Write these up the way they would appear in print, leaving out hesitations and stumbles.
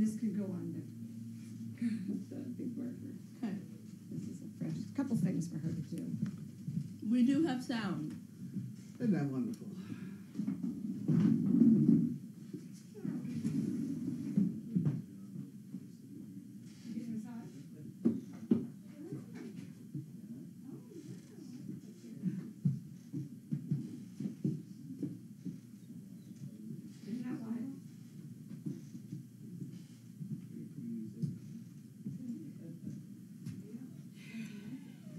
this could go on there. That's a big marker. Okay. This is a fresh, couple things for her to do. We do have sound. Isn't that wonderful?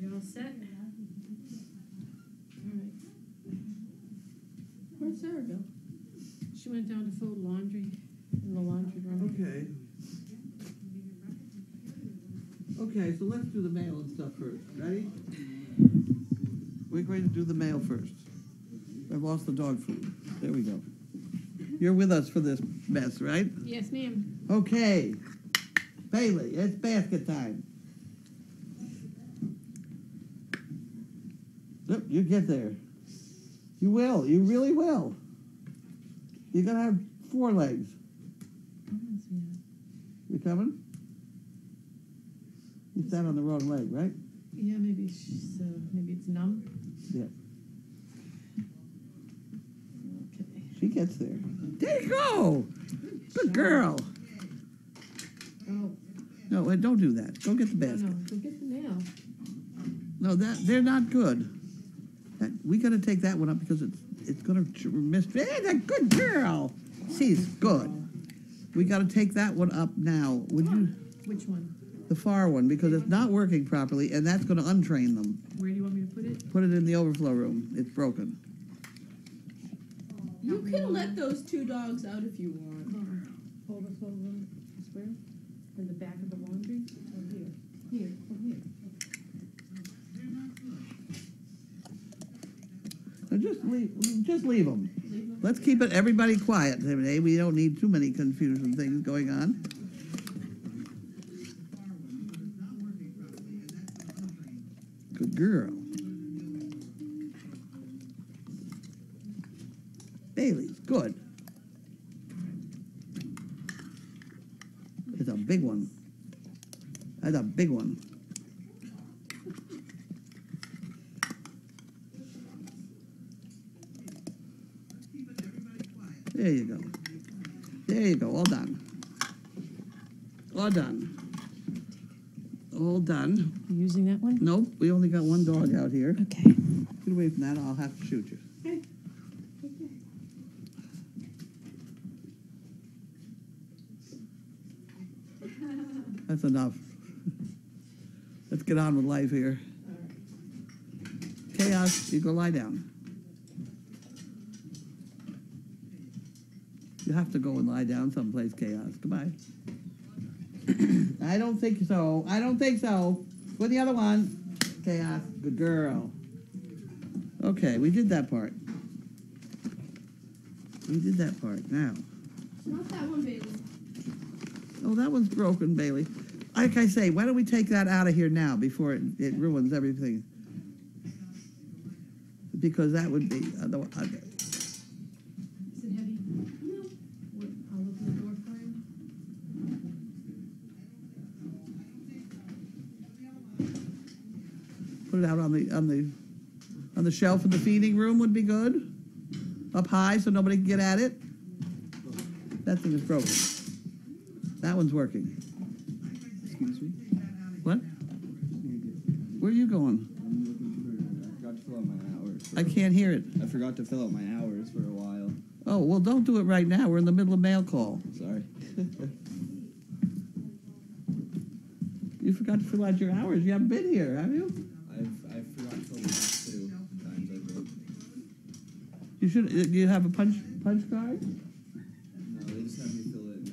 You all set? Where'd Sarah go? She went down to fold laundry in the laundry room. Okay. Okay, so let's do the mail and stuff first. Ready? We're going to do the mail first. I've lost the dog food. There we go. You're with us for this mess, right? Yes, ma'am. Okay. Bailey, it's basket time. Look, you get there. You will. You really will. You're going to have 4 legs. You coming? You sat on the wrong leg, right? Yeah, maybe she's, maybe it's numb. Yeah. Okay. She gets there. There you go. Good girl. Oh, No, wait, don't do that. Go get the no, basket. no, go get the mail. No, they're not good. We got to take that one up because it's going to miss. Hey, that good girl. She's good. We got to take that one up now. Would you? Which one? The far one, because it's not working properly, and that's going to untrain them. Where do you want me to put it? Put it in the overflow room. It's broken. You can let those 2 dogs out if you want. Overflow room, where? In the back of the laundry? Or here? Here, or here. Now just leave them. Let's keep everybody quiet today. We don't need too many confusing things going on. Good girl. Bailey's good. It's a big one. That's a big one. There you go. There you go. All done. All done. All done. You using that one? Nope, we only got 1 dog out here. Okay. Get away from that, I'll have to shoot you. Okay. That's enough. Let's get on with life here. Chaos, you go lie down. You have to go and lie down someplace, Chaos. Goodbye. I don't think so. I don't think so. Go the other one. Chaos. Good girl. Okay, we did that part. We did that part. Now. Not that one, Bailey. Oh, that one's broken, Bailey. Like I say, why don't we take that out of here now before it ruins everything? Because that would be... Is it heavy? No. I'll open the door for him. Put it out on the shelf in the feeding room would be good. Up high so nobody can get at it. That thing is broken. That one's working. Excuse me? What? Where are you going? I forgot to fill out my hours. I can't hear it. I forgot to fill out my hours for a while. Oh, well, don't do it right now. We're in the middle of mail call. Sorry. You forgot to fill out your hours. You haven't been here, have you? I forgot to fill the last 2 times I did. You should. Do you have a punch card? No, they just have me fill it in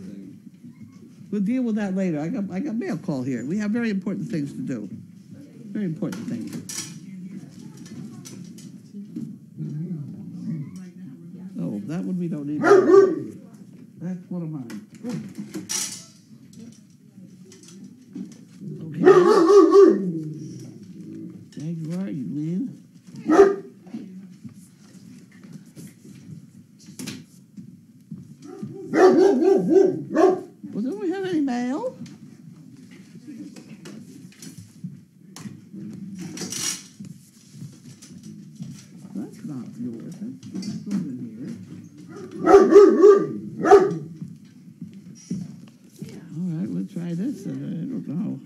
thing. We'll deal with that later. I got mail call here. We have very important things to do. Very important things. Oh, that one we don't need. That's one of mine. Okay. There you are, you man. Let's go in here. All right, we'll try this. I don't know.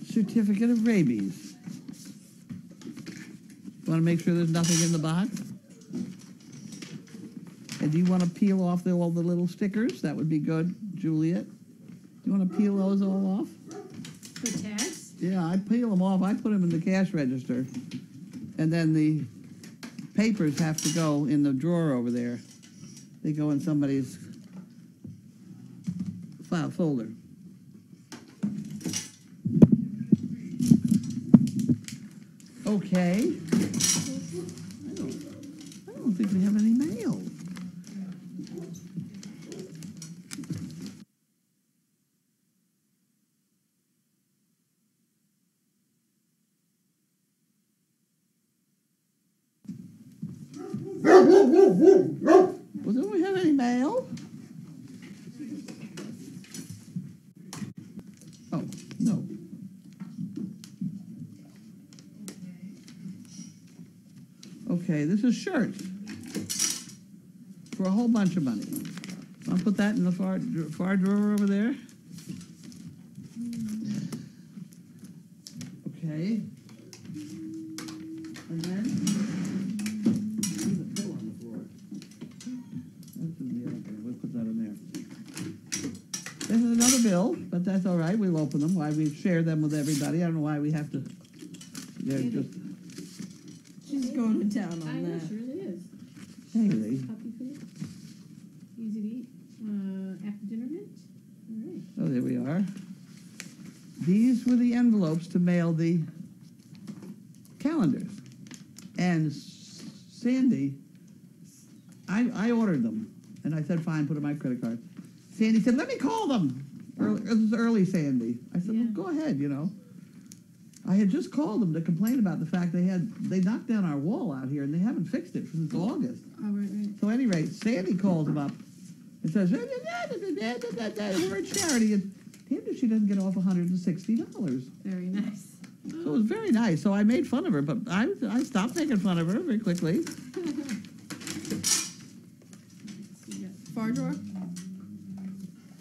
Certificate of rabies. Want to make sure there's nothing in the box? And do you want to peel off all the little stickers? That would be good, Juliet. You want to peel those all off? For tax? Yeah, I peel them off. I put them in the cash register. And then the papers have to go in the drawer over there. They go in somebody's file folder. Okay. I don't think we have any mail. Well, don't we have any mail? Oh, no. Okay, this is shirts for a whole bunch of money. I'll put that in the far drawer over there. Okay. And then there's a pill on the floor. That's in the other. We'll put that in there. This is another bill, but that's all right. We'll open them. Why we share them with everybody? I don't know why we have to. They're just. She's going to town on I know, that. she really is. Haley. Puppy food. Easy to eat. After dinner mint? All right. Oh, there we are. These were the envelopes to mail the calendars. And Sandy, I ordered them. And I said, fine, put in my credit card. Sandy said, let me call them. It was early Sandy. I said, Yeah. well, go ahead, you know. I had just called them to complain about the fact they knocked down our wall out here and they haven't fixed it since August. Oh, right. So at any rate, Sandy calls them up and says, we're a charity. And damn if she doesn't get off $160. Very nice. So it was very nice. So I made fun of her, but I stopped making fun of her very quickly. Far drawer?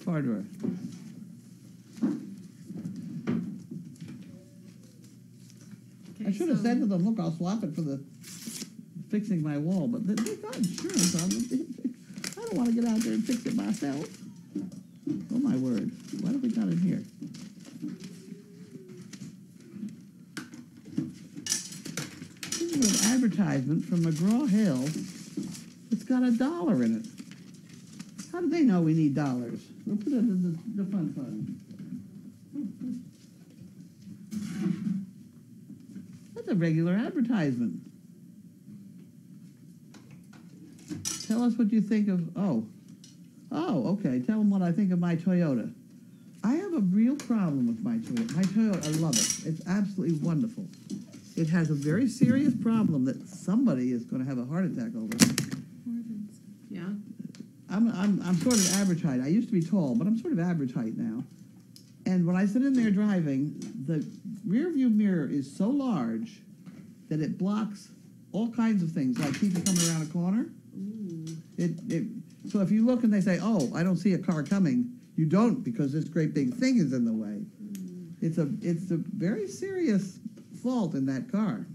Far drawer. Okay, I should have so- said to them, look, I'll swap it for the fixing my wall, but they got insurance on it. I don't want to get out there and fix it myself. Oh, my word. What have we got in here? This is an advertisement from McGraw-Hill. It's got $1 in it. How do they know we need dollars? We'll put it in the fund fund. That's a regular advertisement. Tell us what you think of, oh, okay, tell them what I think of my Toyota. I have a real problem with my Toyota. My Toyota, I love it. It's absolutely wonderful. It has a very serious problem that somebody is going to have a heart attack over. Yeah. I'm sort of average height. I used to be tall, but I'm sort of average height now. And when I sit in there driving, the rear view mirror is so large that it blocks all kinds of things, like people coming around a corner. So if you look and they say, oh, I don't see a car coming, you don't, because this great big thing is in the way. It's a very serious fault in that car.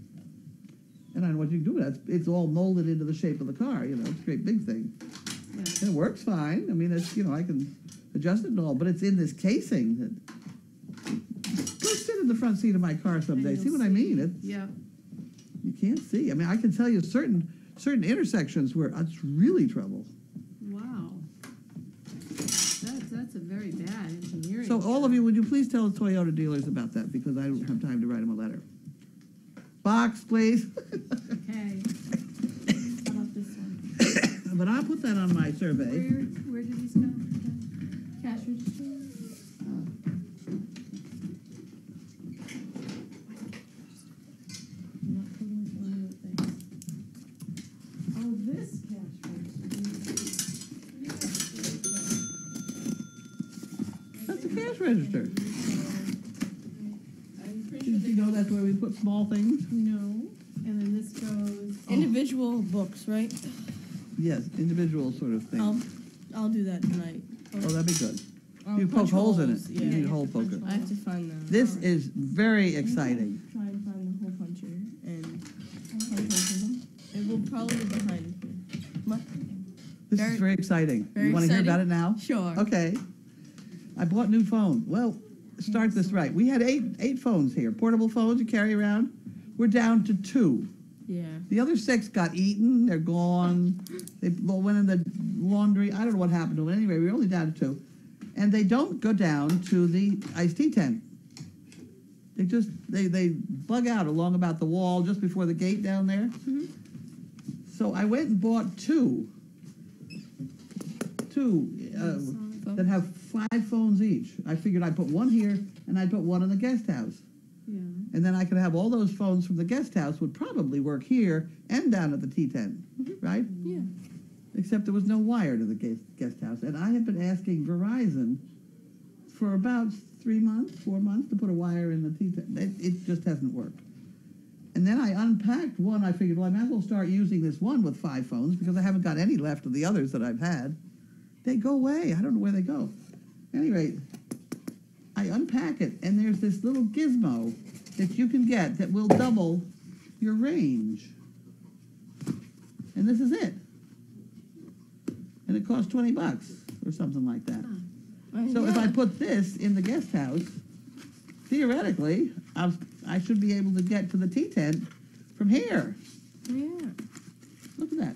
And I don't know what you can do with that. It's all molded into the shape of the car, you know, it's a great big thing. Yeah. And it works fine. I mean, it's, you know, I can adjust it and all, but it's in this casing that. Go sit in the front seat of my car someday. And See you'll what I mean? It, Yeah. you can't see. I mean, I can tell you certain intersections where it's really trouble. Wow. That's a very bad engineering. So all of you, would you please tell the Toyota dealers about that, because I don't have time to write them a letter. Box, please. Okay. How about this one? But I'll put that on my survey. Where did these go? Cash register? I'm not totally familiar with things. Oh, this cash register. cash register. I'm pretty sure Did they you know that's where we put small things? No, and then this goes. Individual books, right? Yes, individual sort of thing. I'll do that tonight. Oh, that'd be good. I'll You poke punch holes in it. Yeah. You need a you hole have to punch poker. I have to find them. This is very exciting. Try and find the hole puncher and punch holes in them. It will probably be behind here. What? This Very- is very exciting. very You want to hear about it exciting. now? Sure. Okay. I bought a new phone. Well, start this right. We had eight phones here, portable phones you carry around. We're down to 2. Yeah. The other 6 got eaten. They're gone. They went in the laundry. I don't know what happened to them. Anyway, we're only down to 2. And they don't go down to the iced tea tent. They bug out along about the wall just before the gate down there. Mm-hmm. So I went and bought 2 that have 5 phones each. I figured I'd put 1 here and I'd put 1 in the guest house. Yeah. And then I could have all those phones from the guest house would probably work here and down at the tea tent, right? Yeah. Except there was no wire to the guest house. And I have been asking Verizon for about 3 months, 4 months to put a wire in the tea tent. It just hasn't worked. And then I unpacked one. I figured, well, I might as well start using this one with 5 phones because I haven't got any left of the others that I've had. They go away. I don't know where they go. Anyway, I unpack it, and there's this little gizmo that you can get that will double your range. And this is it. And it costs $20 or something like that. So if I put this in the guest house, theoretically, I should be able to get to the tea tent from here. Yeah. Look at that.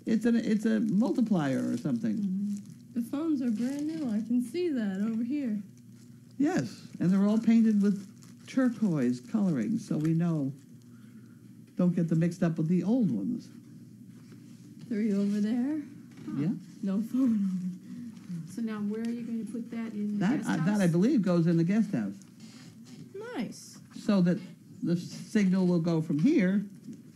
It's a multiplier or something. The phones are brand new. I can see that over here. Yes, and they're all painted with turquoise coloring, so we know. Don't get them mixed up with the old ones. 3 over there. Yeah, No phone. So now where are you going to put that in the that guest house? that I believe goes in the guest house, Nice. so that the signal will go from here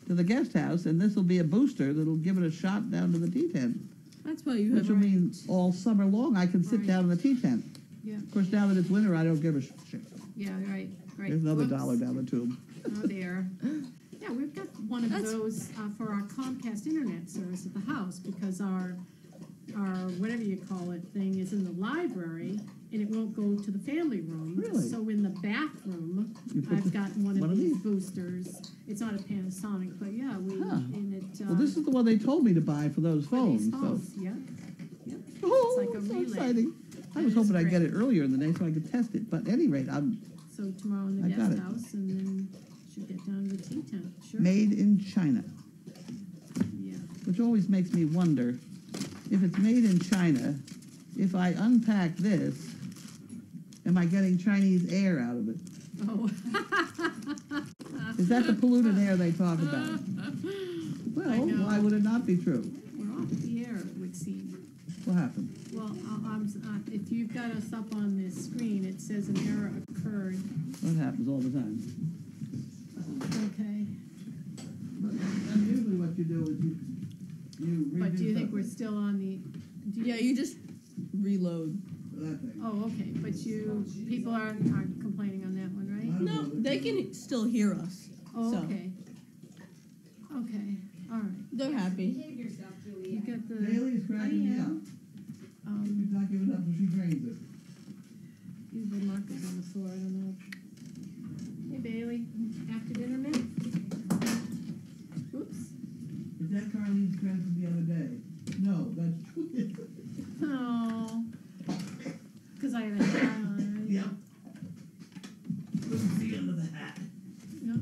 to the guest house, and this will be a booster that'll give it a shot down to the tea tent, That's why you which have. will mean all summer long I can sit Right. down in the tea tent. Yeah, Of course, now that it's winter, I don't give a shit. yeah, right. There's another Whoops. dollar down the tube. Oh, there. Yeah, we've got one of That's- those for our Comcast internet service at the house because our whatever you call it thing is in the library and it won't go to the family room. Really? So in the bathroom, You put I've got one of these these? boosters. It's not a Panasonic, but yeah, Huh. and it. Well, this is the one they told me to buy for those for these phones. So. phones. Yep. Yep. Oh, It's like a so relay. exciting! I That was is hoping I'd get great. it earlier in the day so I could test it. But at any rate, I'm So tomorrow in the I got guest it. house and then should get down to the tea tent. Sure. made in China, Yeah. which always makes me wonder if it's made in China. If I unpack this, am I getting Chinese air out of it? Oh. Is that the polluted air they talk about? I Well, know. why would it not be true? We're off the air, it would seem. What happened? Well, if you've got us up on this screen, it says an error occurred. What happens all the time? Okay. And usually what you do is you redo But do you think something. we're still on the? Yeah, you just reload. That thing. Oh, okay, but people aren't complaining on that one, right? No, they can still hear us. Oh, So. okay. Okay, all right. They're happy. You got the. Bailey's cracking me I up. am. She's not giving up when she drains it. These are markers on the floor, I don't know. Hey Bailey, after dinner, man? Whoops. Is that Carlene's friend from the other day? No, that's. Oh. Because I had a hat on, right? Yeah. Couldn't see under the hat. Yep.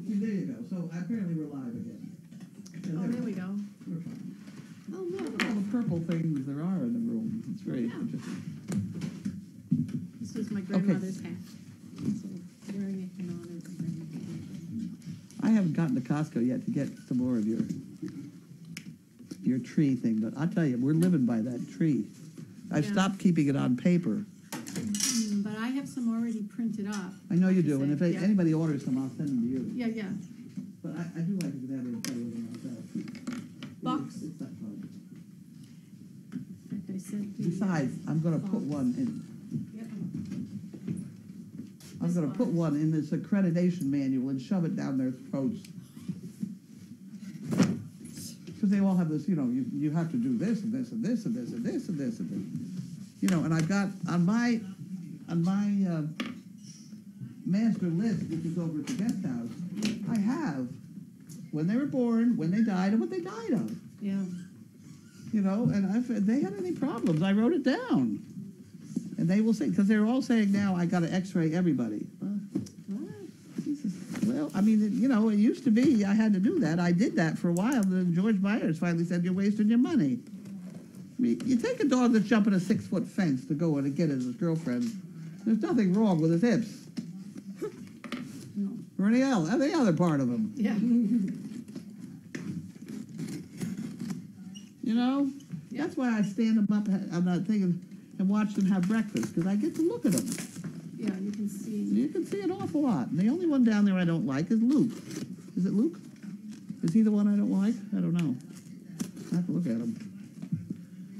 See, there you go. So apparently we're live again. Oh, there we go. We're fine. Oh, look. Look at all the purple things there are in the room. It's very Yeah. interesting. This was my grandmother's hat. So wearing it in honor of my grandmother. I haven't gotten to Costco yet to get some more of your tree thing, but I'll tell you, we're living by that tree. I've Yeah. stopped keeping it on paper. But I have some already printed up. I know you like do, and if said, yeah. anybody orders some, I'll send them to you. Yeah, yeah. But I do like to have it instead of myself. Box. It's that fun. In fact, I I sent the. Besides, I'm gonna put one in, I'm gonna put one in this accreditation manual and shove it down their throats. Because they all have this, you have to do this and this and this and this and this and this and this. And I've got on my master list, which is over at the guest house, I have when they were born, when they died, and what they died of. Yeah. And if they had any problems, I wrote it down. And they will say, because they're all saying now, I got to x-ray everybody. Jesus. Well, I mean, it used to be I had to do that. I did that for a while. Then George Myers finally said, you're wasting your money. I mean, you take a dog that's jumping a 6-foot fence to go in and get his girlfriend. There's nothing wrong with his hips. No. Or any other part of him. Yeah. Yeah. That's why I stand them up. I'm not thinking and watch them have breakfast because I get to look at them. Yeah, you can see. You can see an awful lot. And the only one down there I don't like is Luke. Is it Luke? Is he the one I don't like? I don't know. I have to look at him.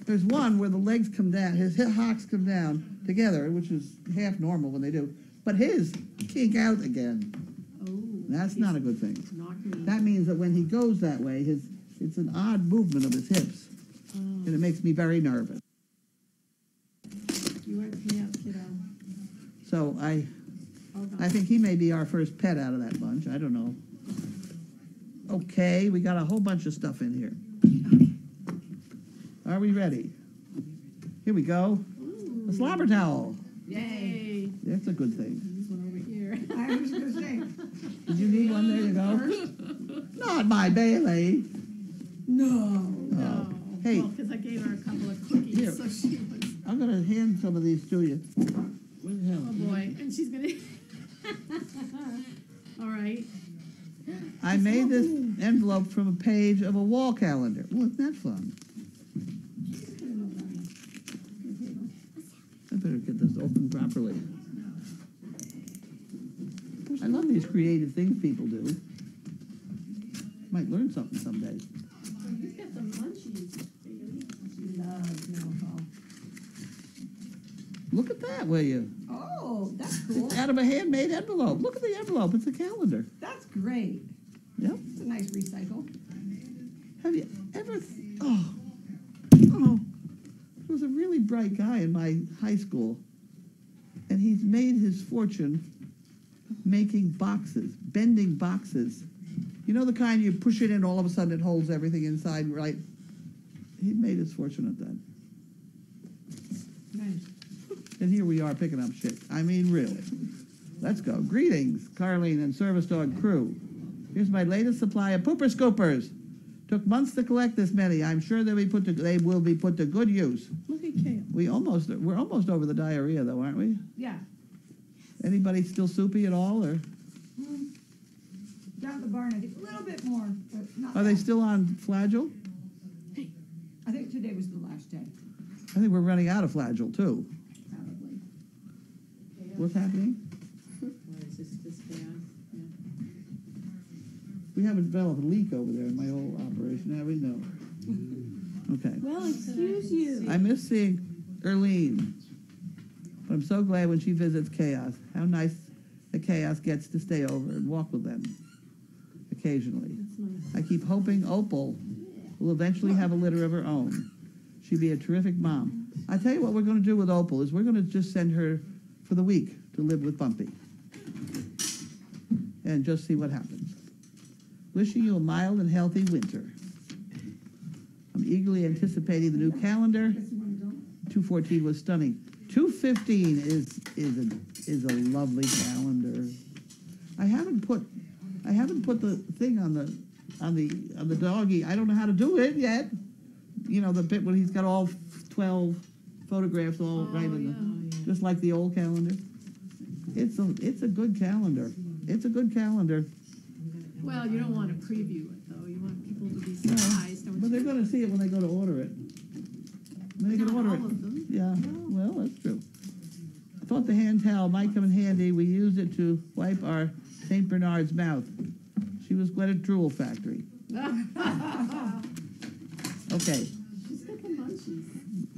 There's one where the legs come down, his hocks come down together, which is half normal when they do. But his kink out again. Oh. That's not a good thing. Knocking. That means that when he goes that way, it's an odd movement of his hips. Oh. And it makes me very nervous. You went me out, kiddo. So I Hold on. think he may be our first pet out of that bunch. I don't know. Okay, we got a whole bunch of stuff in here. Are we ready? Here we go. A slobber towel. Yay. That's a good thing. There's one over here. I was gonna say, Did you need one? There you go. Not my Bailey. no. No. Hey. Well, because I gave her a couple of cookies, Here. so she was, I'm going to hand some of these to you. What the hell? oh boy, and she's gonna. All right. I made this envelope from a page of a wall calendar. Well, isn't that fun? I better get this open properly. I love these creative things people do. Might learn something someday. You've got the munchies, baby. She loves Malfoy. Look at that, will you? Oh, that's cool. It's out of a handmade envelope. Look at the envelope. It's a calendar. That's great. Yep. It's a nice recycle. Have you ever? Oh, there was a really bright guy in my high school, and he's made his fortune making boxes, bending boxes. You know the kind you push it in, all of a sudden it holds everything inside, right? He made his fortune at that. Nice. And here we are picking up shit. I mean, really. Let's go. Greetings, Carlene and Service Dog crew. Here's my latest supply of pooper scoopers. Took months to collect this many. I'm sure they will be put to good use. Look at Kale. We're almost over the diarrhea, though, aren't we? Yeah. Anybody still soupy at all, or Down at the barn, I think a little bit more, but not. are they bad. still on Flagyl? I think today was the last day, I think we're running out of Flagyl too. probably. What's happening? What is this gas? Yeah. We haven't developed a leak over there in my whole operation, have we? No. Okay. Well, excuse you. I miss seeing Erlene, but I'm so glad when she visits Chaos. How nice that Chaos gets to stay over and walk with them occasionally. That's nice. I keep hoping Opal will eventually have a litter of her own. She'd be a terrific mom. I tell you what we're going to do with Opal is we're going to just send her for the week to live with Bumpy and just see what happens. Wishing you a mild and healthy winter. I'm eagerly anticipating the new calendar. 214 was stunning. 215 is a lovely calendar. I haven't put the thing on the doggy. I don't know how to do it yet. You know, the bit when he's got all 12 photographs all right in the, just like the old calendar. It's a good calendar. It's a good calendar. Well, you don't want to preview it, though. You want people to be surprised, don't But they're you? going to see it when they go to order it. When they go to Not order all it. of them. Yeah, well, that's true. I thought the hand towel might come in handy. We used it to wipe our St. Bernard's mouth. She was wet at Drool Factory. Okay. She's got the munchies.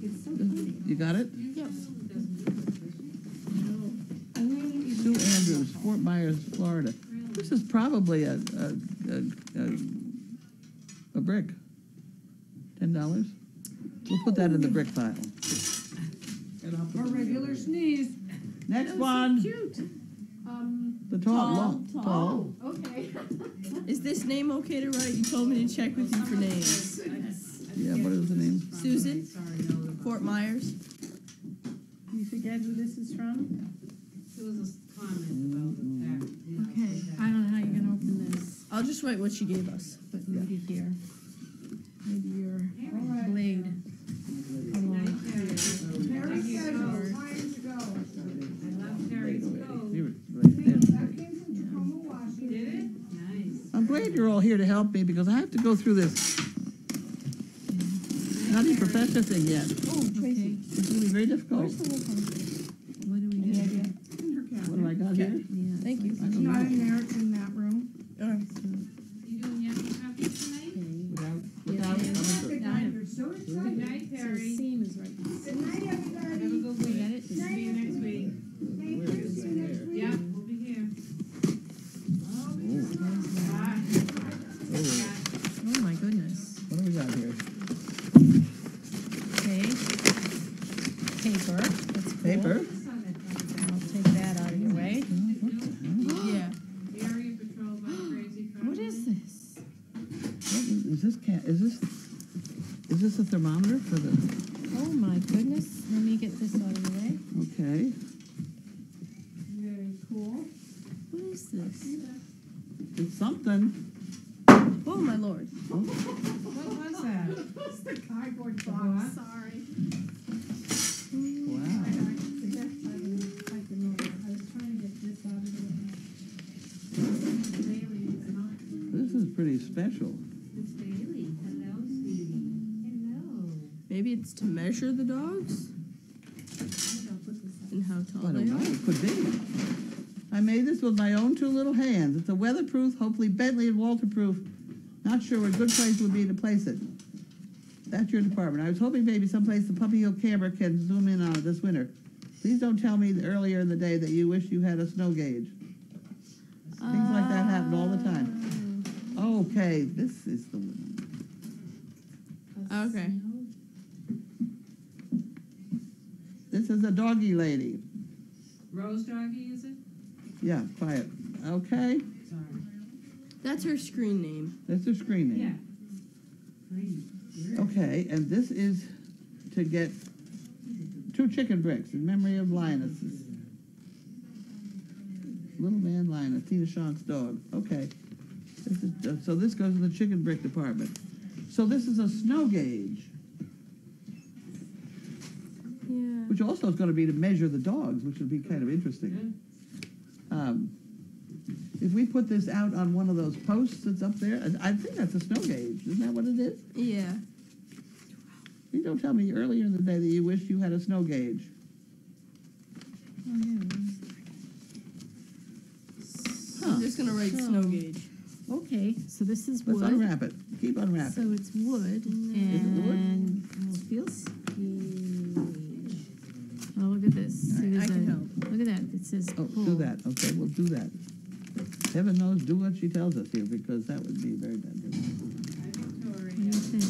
Good stuff. You got it? Yes. Sue Andrews, Fort Myers, Florida. This is probably a brick. $10. We'll put that in the brick pile. And I'll put Our regular sneeze. Next one. Cute. The tall. Tall. Okay. Is this name okay to write? You told me to check with you for names. Yeah, what is the name? Susan, Fort Myers. You forget who this is from? There was a comment about the fact. Okay, I don't know how you're gonna open this, I'll just write what she gave us. but maybe here. Maybe your blade. Very scheduled, time to go. I love Terry's code. Here, right there. That came from Tacoma, Washington. Did it? Nice. I'm glad you're all here to help me because I have to go through this nutty professor thing yet. Oh, Tracy. It's going to be very difficult. Where's the wolf? What do we Any do? idea? In her What cabinet. have I got here? Yeah. Thank you. I It's don't not know. in there, it's in that room. You doing yummy coffee tonight? Without, Good night, you're so Good excited. night, So the Terry. seam is right. Good night, Have a everybody. good We week. get it? See you next week. Thank you, see you next week. Yeah, we'll be here. Oh my goodness. what do we got here? Okay. Paper. That's cool. Paper? I'll take that out of your way. Yeah. Area patrolled by crazy What is this? What is this? Is this a thermometer for the? Oh my goodness. Let me get this out of the way. Okay. Very cool. What is this? It's something. Oh my lord. What was that? It's the cardboard The box. what? Sorry. Wow. I was trying to get this out of the way. Bailey is not. This is pretty special. It's Bailey. Hello, sweetie. Hello. Maybe it's to measure the dogs I'll put this out. and how I tall don't they know. are. It could be. I made this with my own two little hands. It's a weatherproof, hopefully Bentley and Walter-proof. Not sure what a good place would be to place it. That's your department. I was hoping maybe someplace the Puppy Hill camera can zoom in on it this winter. Please don't tell me earlier in the day that you wish you had a snow gauge. Things like that happen all the time. Okay, this is the one. Okay. This is a doggy lady. Rose doggy, is it? Yeah, quiet. Okay, Sorry. That's her screen name. that's her screen Yeah. name. Great. Okay, and this is to get 2 chicken bricks in memory of Linus's. Little man Linus, Tina Shank's dog. Okay. This is, so this goes in the chicken brick department. So this is a snow gauge, Yeah. which also is going to be to measure the dogs, which would be kind of interesting. If we put this out on one of those posts that's up there, I think that's a snow gauge. Isn't that what it is? Yeah. You don't tell me earlier in the day that you wish you had a snow gauge. Oh, yeah. Huh. I'm just gonna write So- snow gauge. Okay, so this is Let's wood. unwrap it. Keep unwrapping. So it's wood wood? and oh, it feels. Oh, look at this. See, I there's can a- help. Look at that. It says Oh, pull. do that. Okay, we'll do that. Heaven knows, do what she tells us here, because that would be very bad. Hi, What Victoria. do you think?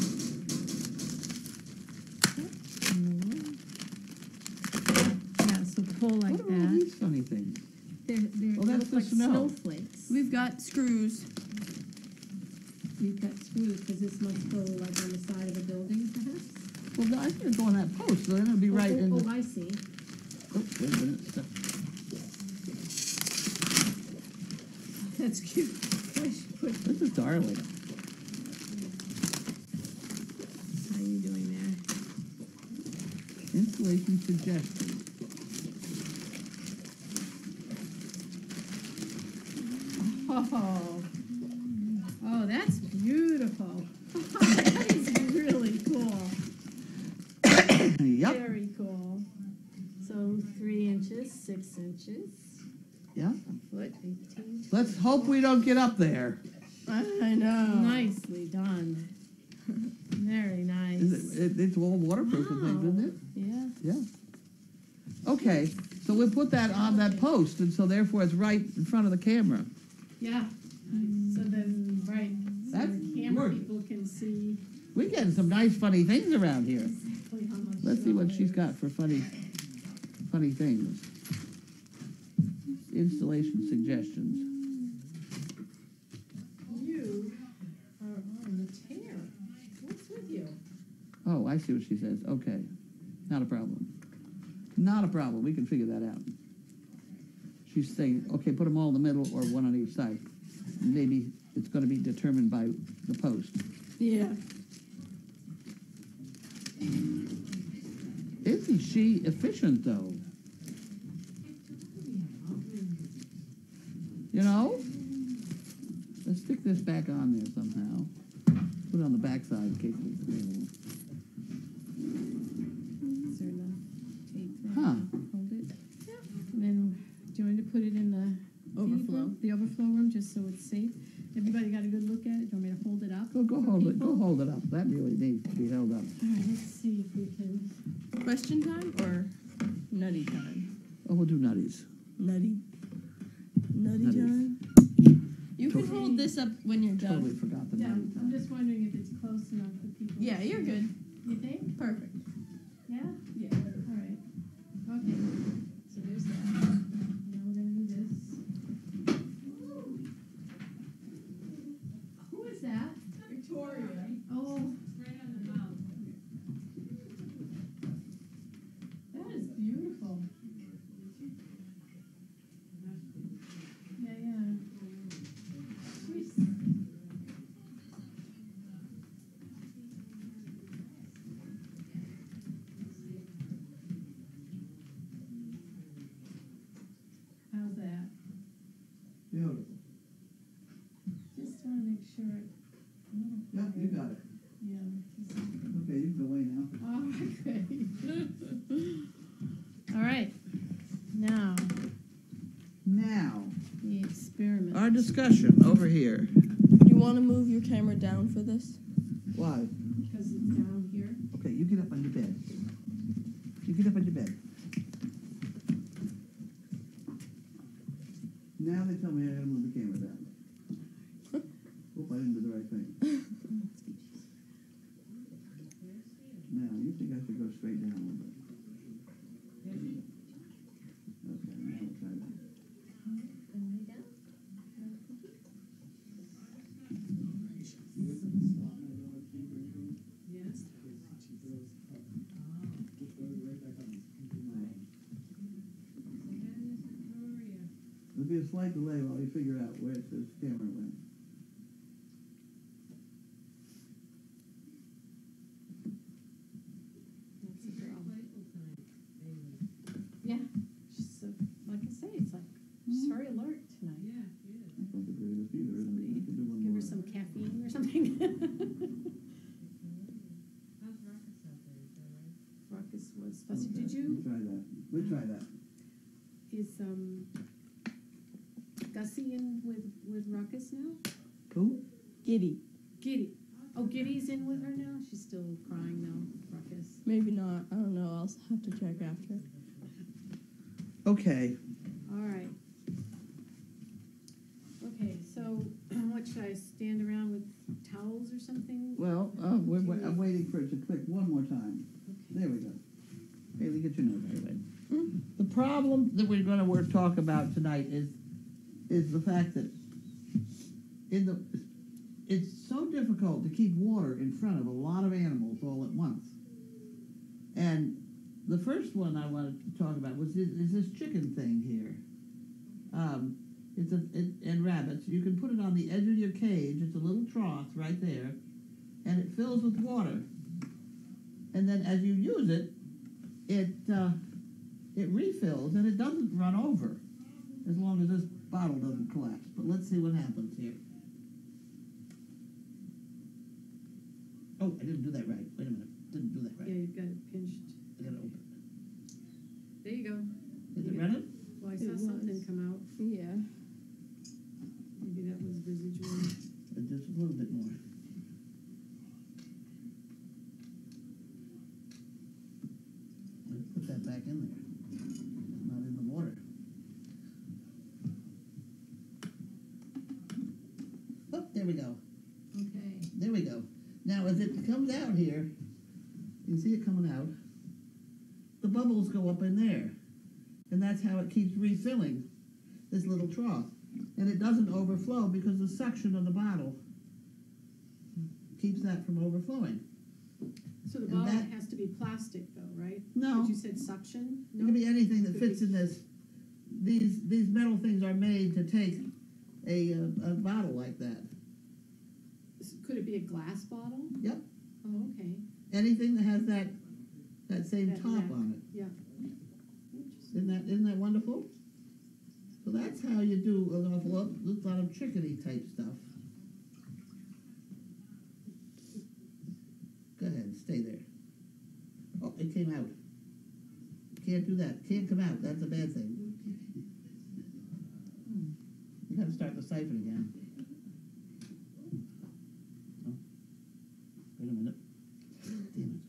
Yeah, so pull like What are all that. these funny things? They're Oh, they that's look the like snow. snowflakes. We've got screws. You've got screws because this must go like on the side of a building, perhaps. Well, I think it'll go on that post, so then it'll be right in Oh, the... I see. Oh, wait a minute. Stop. That's cute. Push. This is darling. How are you doing there? Installation suggestions. Oh, that's beautiful. That is really cool. Yep, Very cool. So 3 inches, 6 inches, yep. a foot, 18. Let's hope we don't get up there. I know. Nicely done. Very nice. It's all waterproof and things, isn't it? Yeah. Yeah. Okay, so we'll put that on that post, and so therefore it's right in front of the camera. Yeah, so then, right, so That's the camera good. people can see We're getting some nice, funny things around here. exactly how much. Let's see what snow she's there got for funny things. Installation suggestions. is. You are on the tear. What's with you? Oh, I see what she says. Okay, not a problem. Not a problem. We can figure that out. She's saying, okay, put them all in the middle or one on each side. Maybe it's going to be determined by the post. Yeah. Isn't she efficient, though? You know? Let's stick this back on there somehow. Put it on the back side in case it's available. Is there enough tape there Huh. to hold it? And then, do you want me to put it in the Overflow? room? The overflow room, just so it's safe. Everybody got a good look at it? Do you want me to hold it up? Go for hold it. Go people? hold it up. That really needs to be held up. All right, let's see if we can. Question time or nutty time? Oh, we'll do nutties. Nutty. Nutty Nutties. time. You can Totally. hold this up when you're done. Totally forgot the Yeah, nutty I'm time. just wondering if it's close enough for people. to Yeah, you're see. good. You think? Perfect. Yeah? Yeah. All right. Okay, so there's that. Now we're gonna do this. Who is that? Victoria. Oh, Right on the mouth. that is beautiful. Yeah, yeah. She's. How's that? Beautiful. Just wanna make sure it. Yeah, you got it. Yeah. Okay, you can go away now. Oh, okay. All right, now, Now, the experiment. our discussion over here. Do you want to move your camera down for this? Why? Because it's down here. Okay, you get up on your bed. You get up on your bed. Now they tell me I gotta move the camera down. Hope I didn't do the right thing. Now, you think I should go straight down a little bit? Okay, now we'll try that. Yes. There'll be a slight delay while we figure out where it says camera went. That's the problem. Yeah, she's, like I say, it's like, she's very alert tonight. Yeah, That's not the greatest either, isn't it? We could do one Give more. her some caffeine or something. how's Ruckus out there? Is that right? Ruckus was fussy. Okay, Did you, We'll try that. We'll try that. is, Gussie in with Ruckus now? Who? Giddy. Giddy. Oh, Giddy's in with her now? She's still crying now, Ruckus. Maybe not. I don't know. I'll have to check after. Okay. All right. Okay, so what, should I stand around with towels or something? Well, I'm waiting for it to click one more time. There we go. Haley, get your nose out of the way. The problem that we're going to talk about tonight is the fact that it's so difficult to keep water in front of a lot of animals all at once. And the first one I wanted to talk about is this chicken thing here. And rabbits. You can put it on the edge of your cage. It's a little trough right there, and it fills with water. And then as you use it, it refills and it doesn't run over, as long as this bottle doesn't collapse. But let's see what happens here. Oh, I didn't do that right. Wait a minute. Didn't do that Yeah, right. you've got it pinched. I gotta open There you go. it. Is it running? Well, I It saw was. something come out. Yeah. Maybe that was residual. Just a little bit more. There we go. Okay. There we go. Now, as it comes out here, you see it coming out, the bubbles go up in there. And that's how it keeps refilling this little trough. And it doesn't overflow because the suction of the bottle keeps that from overflowing. So the And bottle that- has to be plastic though, right? No. But you said suction? It can be anything that Could fits be- in this. These metal things are made to take a bottle like that. Could it be a glass bottle? Yep. Oh, okay. Anything that has that same That top neck. on it. Yeah. Interesting. Isn't that wonderful? So that's how you do an awful lot of chickadee type stuff. Go ahead, stay there. Oh, it came out. Can't do that. Can't come out. That's a bad thing. You gotta start the siphon again. Oh. Wait a minute. Damn it.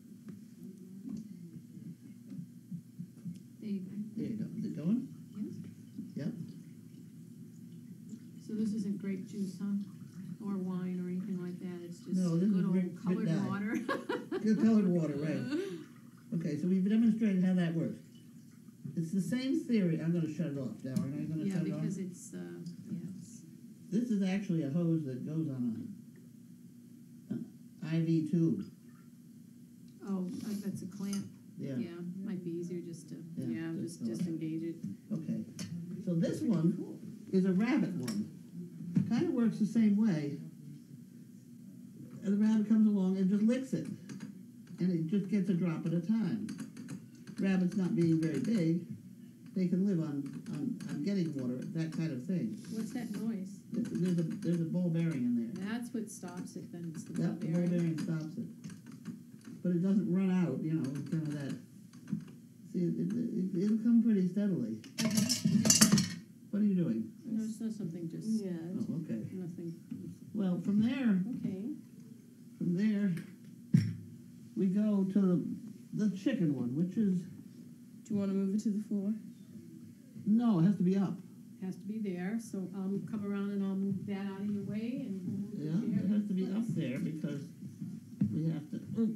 There you go. There you go. Is it going? Yes. Yep. So this isn't grape juice, huh? Or wine or anything like that? It's just No, this is good old Rick colored Dye. water? Good colored water, right. Okay, so we've demonstrated how that works. It's the same theory. I'm going to shut it off now. Aren't I going to Yeah, shut it off? because it's, yes. This is actually a hose that goes on an IV tube. Oh, that's a clamp. Yeah. Yeah, might be easier just to, Yeah, yeah, just just disengage it. Okay. So this one is a rabbit one. Kind of works the same way. And the rabbit comes along and just licks it. And it just gets a drop at a time. Rabbits not being very big, they can live on getting water, that kind of thing. What's that noise? There's a ball bearing in there. That's what stops it, then it's the ball Yep, the ball bearing. bearing stops it. But it doesn't run out, you know, it's kind of that. See, it'll come pretty steadily. What are you doing? No, it's not something just, Yeah. Oh, okay. nothing, Well, from there, okay. we go to the chicken one, which is, Do you want to move it to the floor? no, it has to be up. Has to be there, so I'll come around and I'll move that out of your way and we'll move the Yeah, chair it has to be in up place. there because we have to, oh,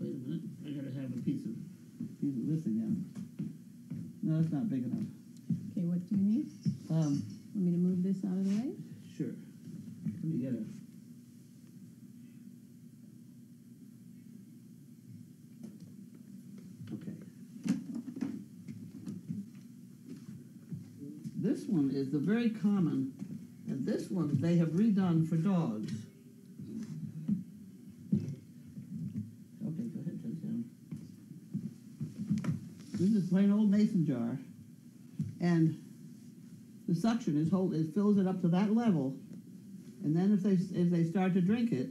wait a minute, I gotta have a piece of this again. No, it's not big enough. Okay, what do you need? Want me to move this out of the way? Sure. Let me get a. Okay. This one is the very common, and this one they have redone for dogs. Okay, go ahead, turn it down. This is plain old mason jar, and the suction it fills it up to that level, and then if they start to drink it,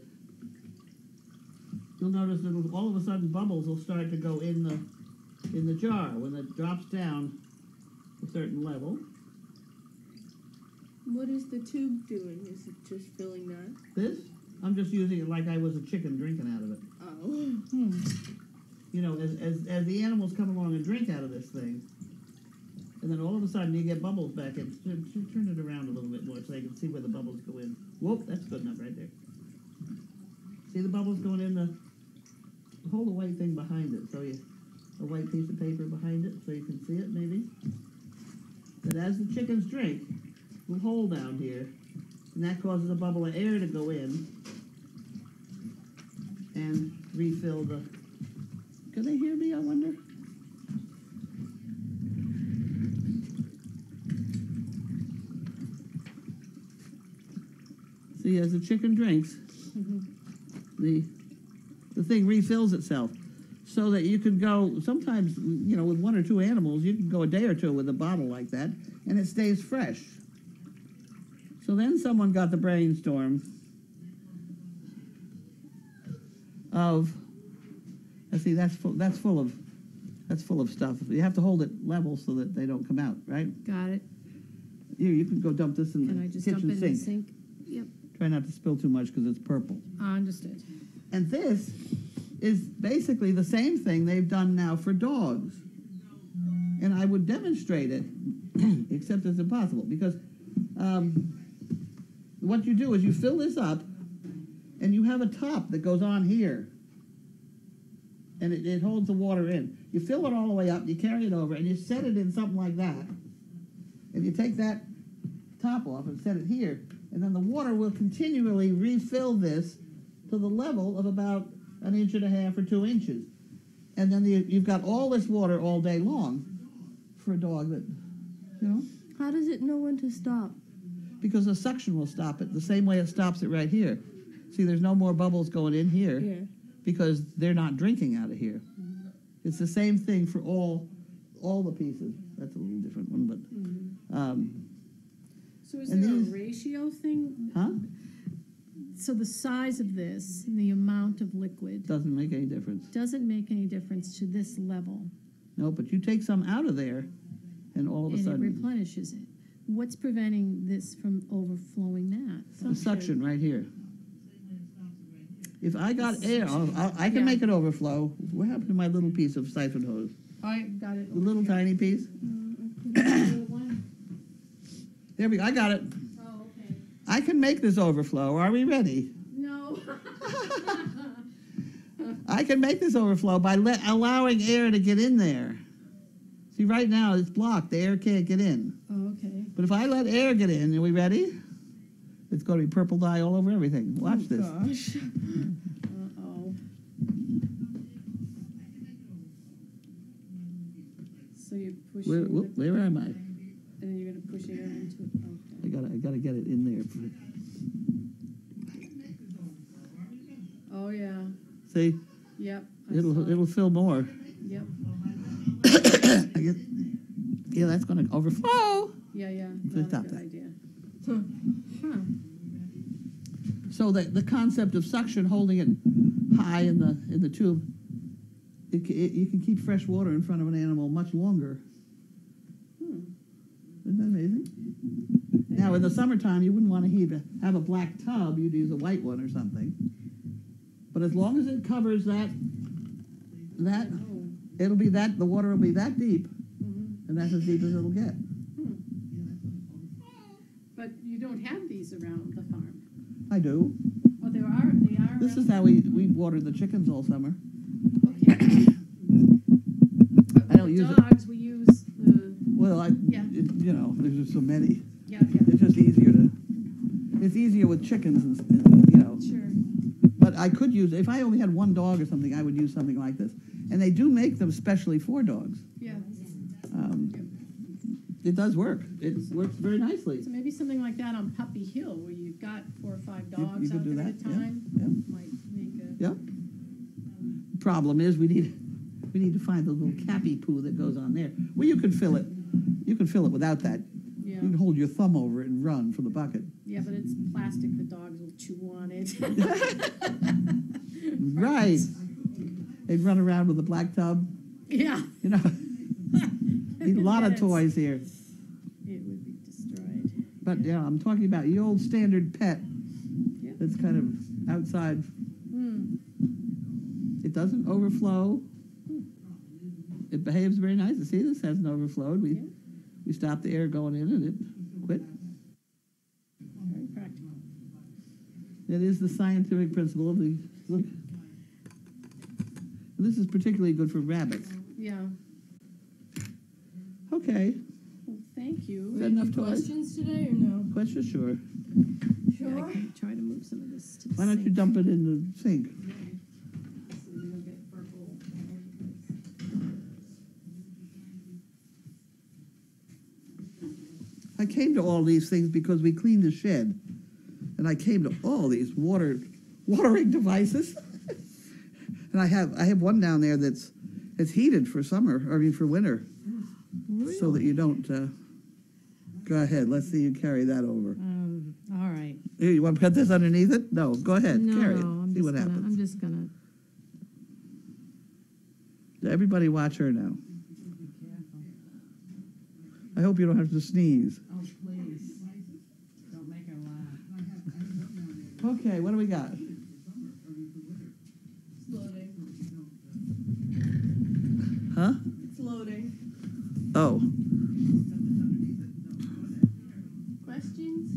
you'll notice that all of a sudden bubbles will start to go in the jar when it drops down a certain level. What is the tube doing? Is it just filling that? This, I'm just using it like I was a chicken drinking out of it. Oh. You know, as the animals come along and drink out of this thing, and then all of a sudden you get bubbles back in. Turn it around a little bit more so they can see where the bubbles go in. Whoop, that's good enough right there. See the bubbles going in the, hold the white thing behind it, so you, a white piece of paper behind it so you can see it maybe. But as the chickens drink, we'll hold down here, and that causes a bubble of air to go in and refill the, can they hear me, I wonder? See, as the chicken drinks, the thing refills itself, so that you can go, sometimes, you know, with one or two animals, you can go a day or two with a bottle like that, and it stays fresh. So then someone got the brainstorm of, see, that's full of stuff. You have to hold it level so that they don't come out, right? Got it. You can go dump this in Can I the just dump it kitchen in the sink. sink? Yep, Try not to spill too much because it's purple. understood. And this is basically the same thing they've done now for dogs. And I would demonstrate it, except it's impossible because the what you do is you fill this up, and you have a top that goes on here. And it holds the water in. You fill it all the way up, you carry it over, and you set it in something like that. And you take that top off and set it here, and then the water will continually refill this to the level of about 1.5 inches or 2 inches. And then you've got all this water all day long for a dog that, you know, How does it know when to stop? because the suction will stop it the same way it stops it right here. See, there's no more bubbles going in here. Yeah. Because they're not drinking out of here. It's the same thing for all the pieces. That's a little different one, but So is And there a these- ratio thing? huh? So the size of this and the amount of liquid Doesn't make any difference. doesn't make any difference to this level, No, but you take some out of there, and all of a and it sudden, replenishes it. What's preventing this from overflowing that? the suction right here. If I got air, I can Yeah. make it overflow. What happened to my little piece of siphon hose? I got it. The little tiny piece? There we go. I got it. Oh, okay. I can make this overflow. Are we ready? No. I can make this overflow by allowing air to get in there. See, right now it's blocked. The air can't get in. Oh, okay. But if I let air get in, are we ready? It's going to be purple dye all over everything. Watch Oh, this. Gosh. Uh-oh. So you're pushing, Where am I? and then you're gonna push air into it. Okay. I gotta get it in there. Oh yeah. See, Yep. I saw it. it'll fill more. Yep. Yeah, that's going to overflow. Yeah. So Not a stop good that. idea. Huh. Huh. So the concept of suction holding it high in the tube, you can keep fresh water in front of an animal much longer. Isn't that amazing? Now, in the summertime, you wouldn't want to have a black tub. You'd use a white one or something. But as long as it covers that, Oh. it'll be that, the water will be that deep, Mhm. and that's as deep as it'll get. But you don't have these around the farm. I do. Oh, they are. This is around- how we water the chickens all summer. Okay. But I don't with use the it. dogs, we use the. Well, Yeah. there's just so many. Yeah. It's just it's easier with chickens, Sure. But I could use, if I only had one dog or something, I would use something like this. And they do make them specially for dogs. Yeah. It does work. It works very nicely. So maybe something like that on Puppy Hill, where you've got 4 or 5 dogs could out do there at a that, yeah, time, yeah. might make a. Yep. Problem is, we need to find the little cappy poo that goes on there. Well, you can fill it. You can fill it without that. Yeah. You can hold your thumb over it and run from the bucket. Yeah, but it's plastic. The dogs will chew on it. Right. They'd run around with a black tub. Yeah. You know, need a lot of Yes. toys here. It would be destroyed. But yeah, I'm talking about your old standard pet Yeah. that's kind of outside. Hmm. It doesn't overflow. It behaves very nicely. See, this hasn't overflowed. Yeah. We stopped the air going in and it quit. Very practical. That is the scientific principle of the look. This is particularly good for rabbits. Yeah. Okay, Well, thank you. Is that enough toys? Questions today or no? question sure. Yeah, I can try to move some of this to the Why don't you sink. dump it in the sink? So we don't get purple all over the place. I came to all these things because we cleaned the shed, and I came to all these watering devices. And I have one down there it's heated for summer, for winter, so that you don't. Go ahead. Let's see you carry that over. All right. Here, you want to put this underneath it? No, go ahead. Carry it. See what happens. I'm just gonna. Everybody watch her now. I hope you don't have to sneeze. Oh, please. Don't make her laugh. Okay, what do we got? It's loading. Huh? It's loading. Oh, Questions?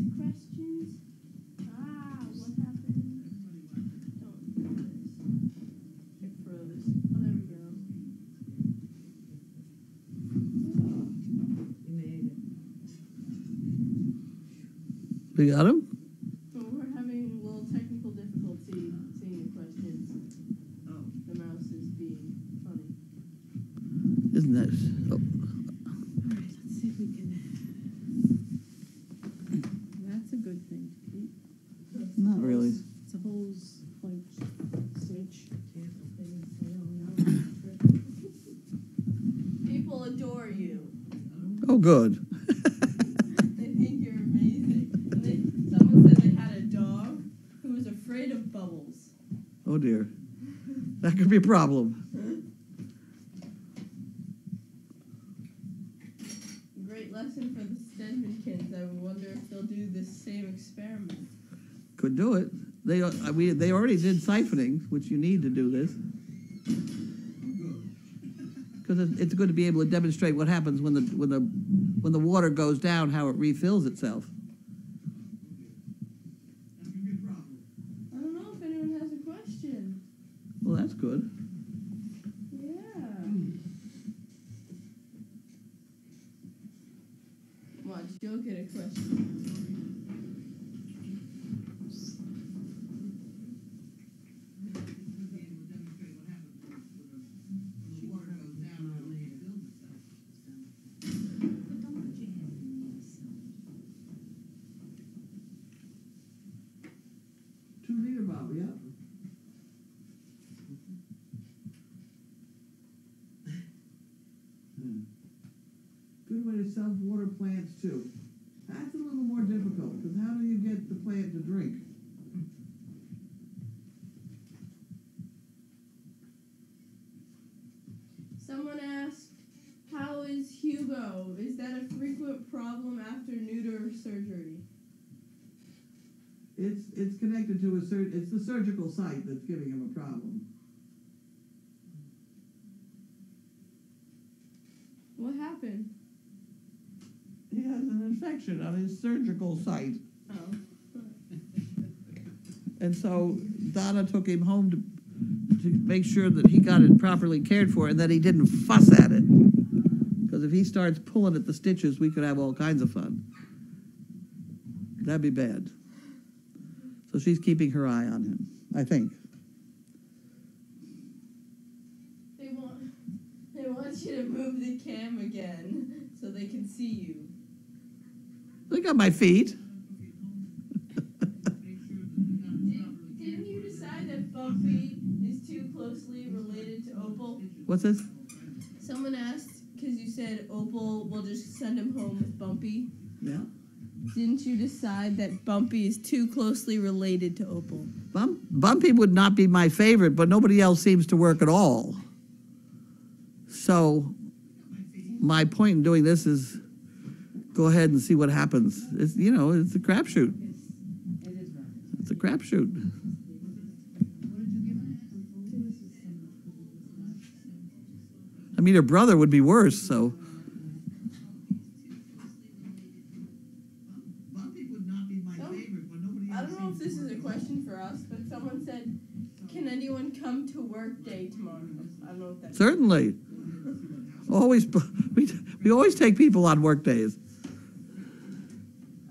We got him? We're having a little technical difficulty seeing the questions. Oh. The mouse is being funny. Isn't that? Oh. Alright, let's see if we can. That's a good thing to keep. Not really. It's a hose, like, switch. People adore you. Oh, good. They think you're amazing. And someone said they had a dog who was afraid of bubbles. Oh dear. That could be a problem. Great lesson for the Stedman kids. I wonder if they'll do this same experiment. Could do it. They already did siphoning, which you need to do this. Because it's good to be able to demonstrate what happens when the water goes down, how it refills itself. That could be a problem. I don't know if anyone has a question. Well, that's good. Yeah. Watch, you'll get a question. Bob, yeah. Good way to self-water plants too. That's a little more difficult, because how do you get the plant to drink? Someone asked, how is Hugo? Is that a frequent problem after neuter surgery? It's connected to it's the surgical site that's giving him a problem. What happened? He has an infection on his surgical site. Oh. And so Donna took him home to make sure that he got it properly cared for and that he didn't fuss at it. Because if he starts pulling at the stitches, we could have all kinds of fun. That'd be bad. So she's keeping her eye on him, I think. They want you to move the cam again so they can see you. Look at my feet. Didn't you decide that Bumpy is too closely related to Opal? What's this? Someone asked, because you said Opal will just send him home with Bumpy. Yeah. Didn't you decide that Bumpy is too closely related to Opal? Bumpy would not be my favorite, but nobody else seems to work at all. So my point in doing this is go ahead and see what happens. It's, you know, it's a crapshoot. It is right. It's a crapshoot. I mean, her brother would be worse, so. Bumpy would not be my favorite, but nobody I don't know if this is a question for us, but someone said, can anyone come to work day tomorrow? I don't know if that's... Certainly. Always, we always take people on work days.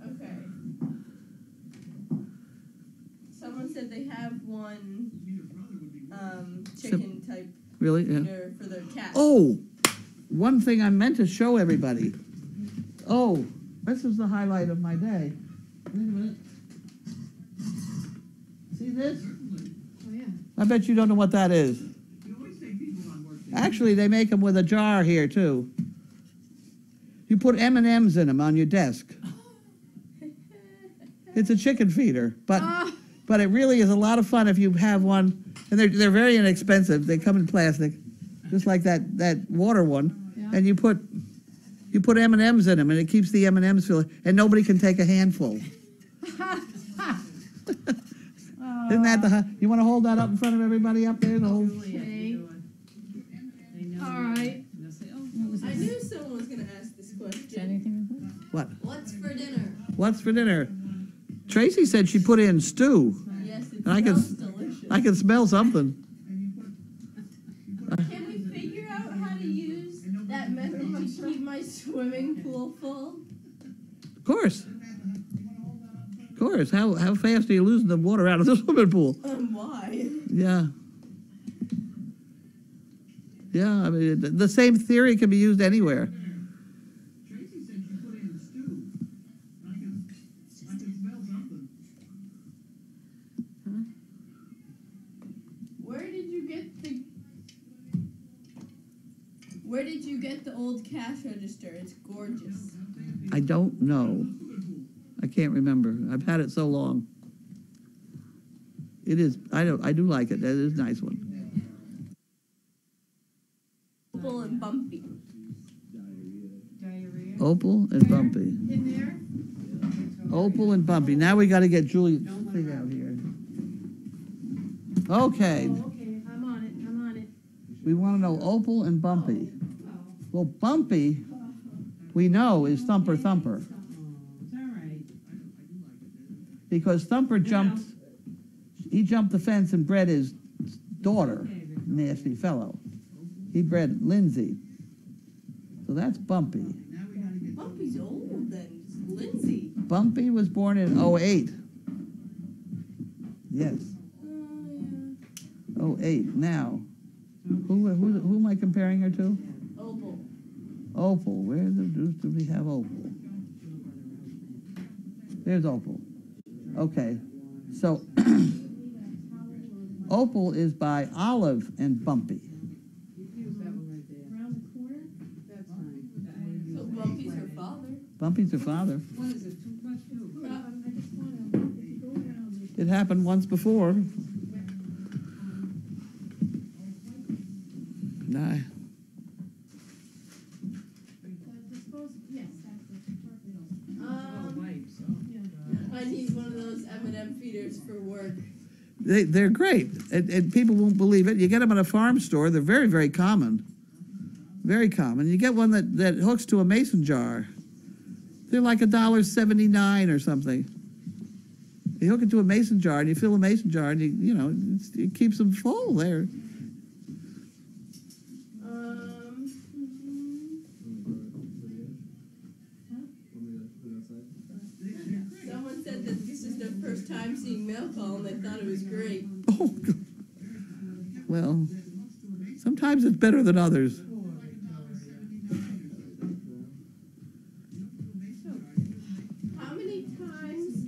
Okay. Someone said they have one chicken type Really? Yeah. feeder for their cat. Oh, one thing I meant to show everybody. Oh, this is the highlight of my day. Wait a minute. See this? Oh, yeah. I bet you don't know what that is. Actually, they make them with a jar here, too. You put M&Ms in them on your desk. It's a chicken feeder, but it really is a lot of fun if you have one. And they're very inexpensive. They come in plastic, just like that water one. Yeah. And you put M&Ms in them, and it keeps the M&Ms filled, and nobody can take a handful. Isn't that you want to hold that up in front of everybody up there? The whole, Okay. All right. They'll say, oh, what was I this? knew someone was going to ask this question. Anything with that? what? What's for dinner? What's for dinner? Tracy said she put in stew. Yes, it And I can- smells delicious. I can smell something. Can we figure out how to use that method to keep my swimming pool full? Of course. course. How fast are you losing the water out of the swimming pool? Why? Yeah. Yeah, I mean, the same theory can be used anywhere. Tracy said she put it in the stew. I can smell something. Where did you get the old cash register? It's gorgeous. I don't know. I can't remember. I've had it so long. It is. I do like it. That is a nice one. Opal and Bumpy. Diarrhea. Opal and Bumpy. In there? Opal and Bumpy. Now we got to get Julie thing out here. Okay. Oh, okay, I'm on it, I'm on it. We want to know Opal and Bumpy. Well, Bumpy, we know is Thumper Thumper, Oh, it's all right. because Thumper jumped. He jumped the fence and bred his daughter. Nasty fellow. He bred Lindsay. So that's Bumpy. Bumpy's old then. It's Lindsay. Bumpy was born in '08. Yes, Oh, 08. Now, who am I comparing her to? yeah. Opal. Opal. Where the deuce do we have Opal? There's Opal. Okay, so Opal is by Olive and Bumpy. Use that one right there. Around the corner? That's fine. So Bumpy's her father. Bumpy's her father. What is it, 2 plus 2? I just wanna, if you go around it. It happened once before. Nah. That's supposed, yes, that's the purple. Wipes. I need one of those M&M feeders for work. They're great, and people won't believe it. You get them at a farm store. They're very, very common. Very common. You get one that hooks to a mason jar. They're like $1.79 or something. You hook it to a mason jar, and you fill a mason jar, and it keeps them full there. Someone said that this is their first time seeing mail call and they thought it was great. Oh, well, sometimes it's better than others. How many times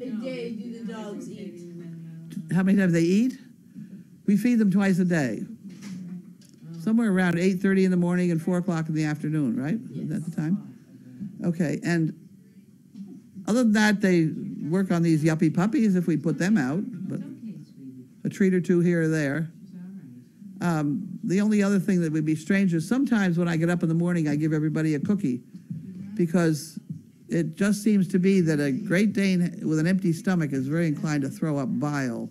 a day do the dogs eat? How many times they eat? We feed them twice a day. Somewhere around 8:30 in the morning and 4 o'clock in the afternoon, right? Is that the time? Okay, and other than that, they work on these yuppie puppies if we put them out, but It's okay, sweetie. a treat or two here or there. It's all right. The only other thing that would be strange is sometimes when I get up in the morning, I give everybody a cookie, because it just seems to be that a Great Dane with an empty stomach is very inclined to throw up bile.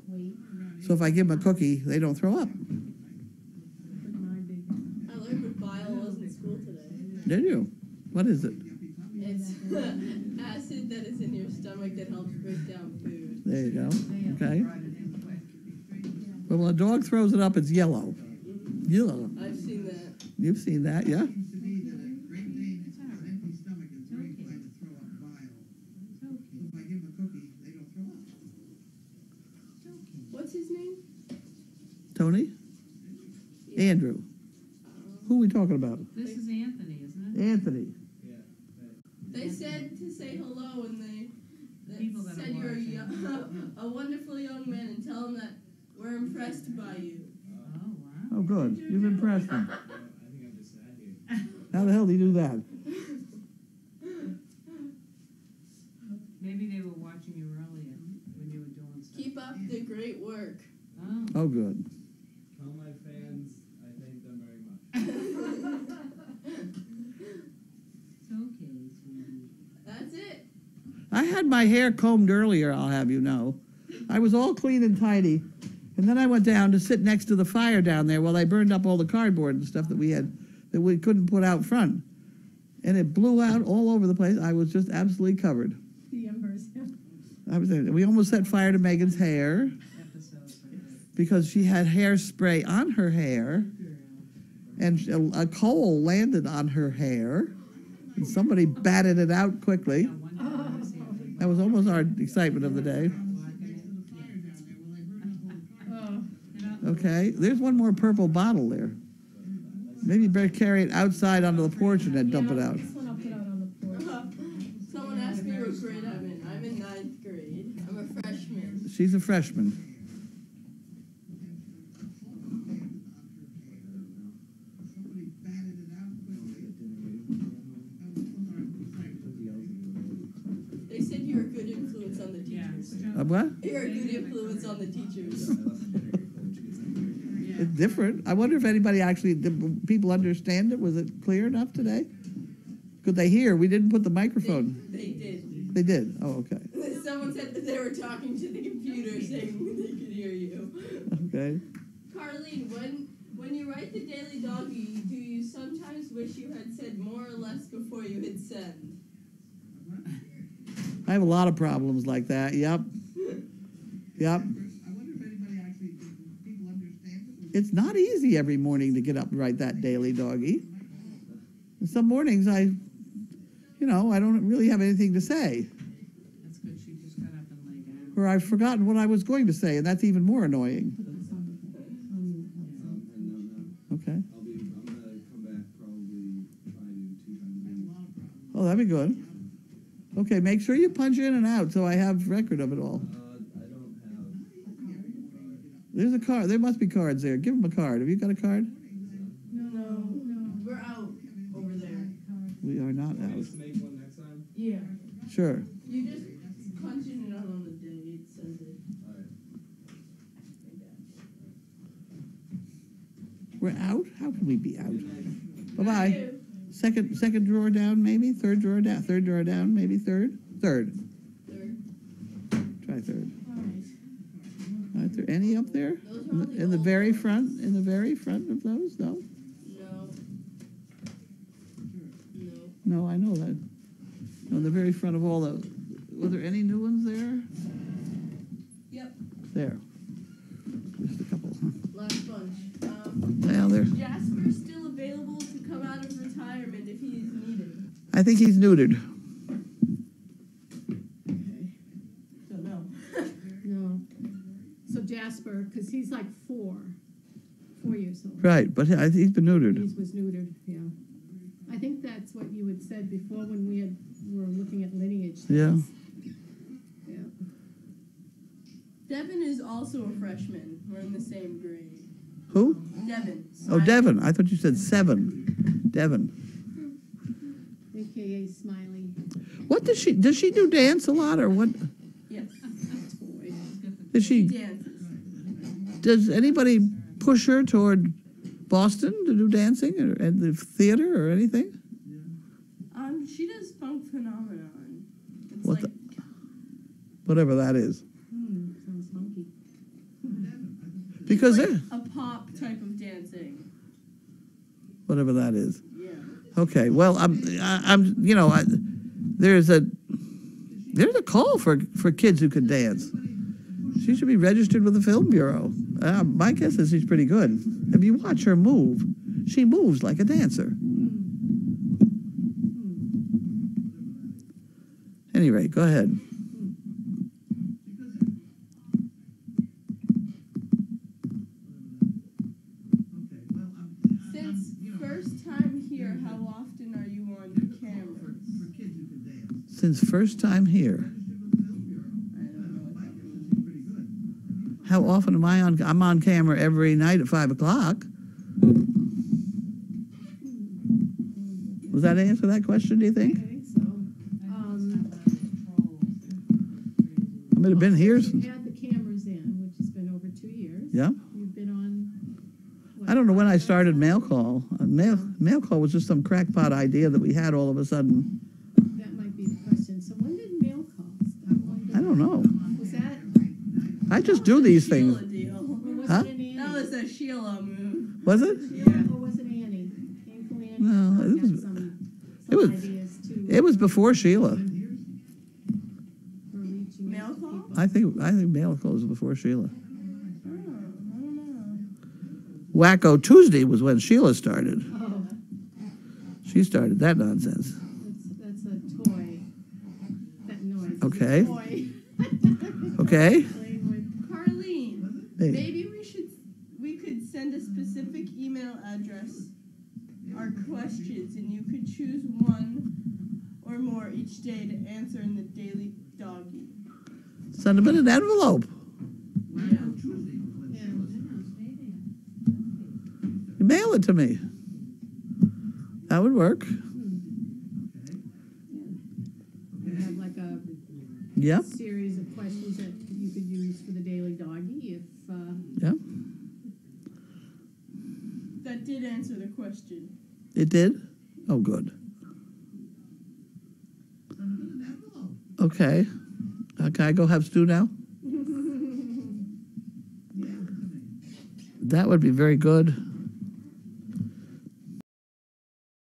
So if I give them a cookie, they don't throw up. I learned what bile was in school today. Did you? What is it? It's acid that is in your stomach that helps break down food. There you go. Okay. But when a dog throws it up, it's yellow. Yellow. I've seen that. You've seen that, yeah? Seems to be that a Great Dane with an empty stomach is very inclined to throw up bile. So if I give him a cookie, they don't throw up. What's his name? Tony? Andrew. Who are we talking about? This is Anthony, isn't it? Anthony. They said to say hello and they People that are said you're watching. a wonderful young man and tell them that we're impressed by you. Oh, wow. Oh, good. You've impressed him. I think I'm just sat here. How the hell do you do that? Maybe they were watching you earlier when you were doing stuff. Keep up the great work. Oh, Oh, good. Tell my fans I thank them very much. it's okay, sweetie. That's it. I had my hair combed earlier, I'll have you know. I was all clean and tidy. And then I went down to sit next to the fire down there while they burned up all the cardboard and stuff that we couldn't put out front. And it blew out all over the place. I was just absolutely covered. The embers. We almost set fire to Megan's hair Episodes like that. because she had hairspray on her hair, Girl. and a coal landed on her hair, and somebody batted it out quickly. One time I was here, we That was almost our excitement of the day. Okay, there's one more purple bottle there. Maybe you better carry it outside onto the porch and then dump it out. This one I'll put out on the porch. Someone asked me what grade I'm in. I'm in 9th grade. I'm a freshman. She's a freshman. Somebody batted it out quickly. They said you're a good influence on the Yeah. teachers. What? You're a good influence on the teachers. It's different. I wonder if anybody actually, did people understand it? Was it clear enough today? Could they hear? We didn't put the microphone. They did. They did. Oh, okay. Someone said that they were talking to the computer saying they could hear you. Okay. Carlene, when you write the Daily Doggy, do you sometimes wish you had said more or less before you hit send? I have a lot of problems like that. Yep. Yep. I wonder if anybody actually, did people understand it? It's not easy every morning to get up and write that Daily Doggy. And some mornings I don't really have anything to say. That's good, she just got up and laid down. Or I've forgotten what I was going to say, and that's even more annoying. And no. Okay. I'm gonna come back probably try to 2 times a week. Oh, that'd be good. Okay, make sure you punch in and out so I have record of it all. I don't have. There's a card. There must be cards there. Give him a card. Have you got a card? No. We're out over there. We are not Want out. us to make one next time? Yeah. Sure. You just punch in and out on the day. It says it. Alright. We're out? How can we be out? Good night. Bye-bye. Second drawer down, maybe? Third drawer down? Third drawer down, maybe? Third? Third. Third. Try third. All right. Are there any up there? Those are all In the old very ones. front? In the very front of those? No? No. No. No, I know that. No, in the very front of all those. Were there any new ones there? Yep. There. Just a couple, huh? Last bunch. Well, there. Jasper's still available to come out of retirement if he is needed. I think he's neutered. So no. No. So Jasper, because he's like 4 years old. Right, but he's been neutered. He was neutered, yeah. I think that's what you had said before when were looking at lineage. Yeah. Yeah. Devin is also a freshman. We're in the same grade. Who? Devin. Oh, Devin. I thought you said 7. Devin. AKA Smiley. What does she do dance a lot or what? Yes. Boy. Does He she, dances. does anybody push her toward Boston to do dancing or at the theater or anything? She does funk phenomenon. It's What like Whatever that is. Sounds funky. Because like they're, a pop type of dancing. whatever that is. Yeah. Okay, well, there's a call for kids who can dance. She should be registered with the Film Bureau. My guess is she's pretty good. If you watch her move, she moves like a dancer. Any rate, go ahead. Since first time here, how often are you on cameras? For kids who can dance. Since first time here, I don't know what that means. She's pretty good. how often am I on? I'm on camera every night at 5 o'clock. Was that answer that question, do you I think? think so. I might have been here You since, had the cameras in, which has been over 2 years. yeah. You've been on. what, I don't know when I 5 started years? mail call. Mail call was just some crackpot idea that we had all of a sudden. That might be the question. So when did mail call start? I don't know. Was that, I just do these Sheila things. deal. or was Huh? it an Annie? That was a Sheila move. Was it? Or was it Annie? Uncle Annie? No, Had it was- some it was- ideas too. It was before Sheila. For reaching Mail out to call? people. I think mail call was before Sheila. Oh, I don't know. Wacko Tuesday was when Sheila started. Oh, She started that nonsense. that's a toy. That noise. A Okay. Boy. Okay. Playing with- Carlene, Hey. maybe we could send a specific email address our questions, and you could choose one or more each day to answer in the daily doggy. Send them in an envelope. You mail it to me. That would work. You have like a Yep. series of questions that you could use for the daily doggy if, Yep. That did answer the question. It did? Oh, good. Okay. Can I go have stew now? That would be very good.